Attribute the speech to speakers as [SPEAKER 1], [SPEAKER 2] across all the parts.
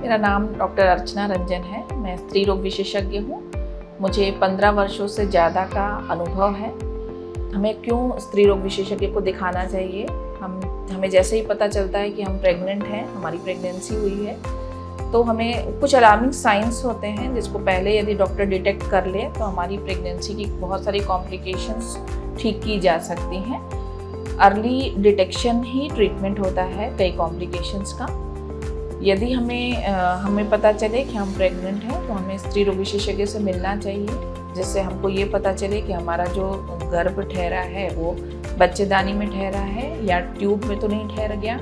[SPEAKER 1] मेरा नाम डॉक्टर अर्चना रंजन है। मैं स्त्री रोग विशेषज्ञ हूँ। मुझे 15 वर्षों से ज़्यादा का अनुभव है। हमें क्यों स्त्री रोग विशेषज्ञ को दिखाना चाहिए? हमें जैसे ही पता चलता है कि हम प्रेग्नेंट हैं, हमारी प्रेगनेंसी हुई है, तो हमें कुछ अलार्मिंग साइंस होते हैं जिसको पहले यदि डॉक्टर डिटेक्ट कर ले तो हमारी प्रेगनेंसी की बहुत सारी कॉम्प्लिकेशंस ठीक की जा सकती हैं। अर्ली डिटेक्शन ही ट्रीटमेंट होता है कई कॉम्प्लिकेशंस का। यदि हमें पता चले कि हम प्रेग्नेंट हैं तो हमें स्त्री रोग विशेषज्ञ से मिलना चाहिए, जिससे हमको ये पता चले कि हमारा जो गर्भ ठहरा है वो बच्चेदानी में ठहरा है या ट्यूब में तो नहीं ठहर गया,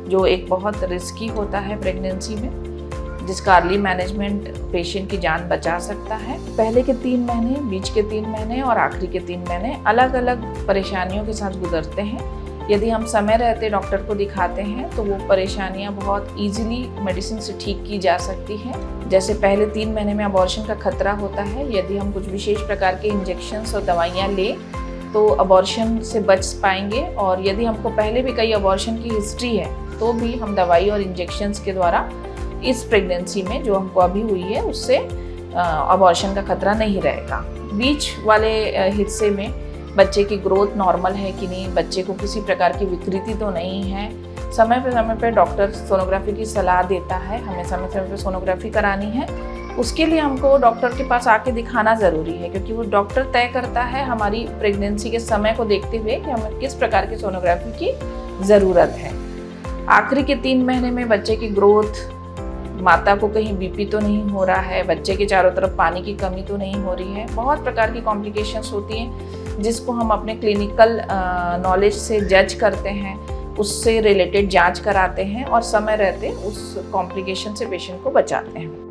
[SPEAKER 1] जो एक बहुत रिस्की होता है प्रेगनेंसी में, जिसका अर्ली मैनेजमेंट पेशेंट की जान बचा सकता है। पहले के 3 महीने, बीच के 3 महीने और आखिरी के 3 महीने अलग अलग परेशानियों के साथ गुजरते हैं। यदि हम समय रहते डॉक्टर को दिखाते हैं तो वो परेशानियां बहुत इजीली मेडिसिन से ठीक की जा सकती हैं। जैसे पहले 3 महीने में अबॉर्शन का खतरा होता है। यदि हम कुछ विशेष प्रकार के इंजेक्शंस और दवाइयाँ लें तो अबॉर्शन से बच पाएंगे, और यदि हमको पहले भी कई अबॉर्शन की हिस्ट्री है तो भी हम दवाई और इंजेक्शंस के द्वारा इस प्रेगनेंसी में जो हमको अभी हुई है उससे अबॉर्शन का खतरा नहीं रहेगा। बीच वाले हिस्से में बच्चे की ग्रोथ नॉर्मल है कि नहीं, बच्चे को किसी प्रकार की विकृति तो नहीं है, समय पे डॉक्टर सोनोग्राफी की सलाह देता है। हमें समय पे सोनोग्राफी करानी है। उसके लिए हमको डॉक्टर के पास आके दिखाना ज़रूरी है, क्योंकि वो डॉक्टर तय करता है हमारी प्रेगनेंसी के समय को देखते हुए कि हमें किस प्रकार की सोनोग्राफी की ज़रूरत है। आखिरी के 3 महीने में बच्चे की ग्रोथ, माता को कहीं बीपी तो नहीं हो रहा है, बच्चे के चारों तरफ पानी की कमी तो नहीं हो रही है, बहुत प्रकार की कॉम्प्लिकेशंस होती हैं जिसको हम अपने क्लिनिकल नॉलेज से जज करते हैं, उससे रिलेटेड जांच कराते हैं और समय रहते उस कॉम्प्लिकेशन से पेशेंट को बचाते हैं।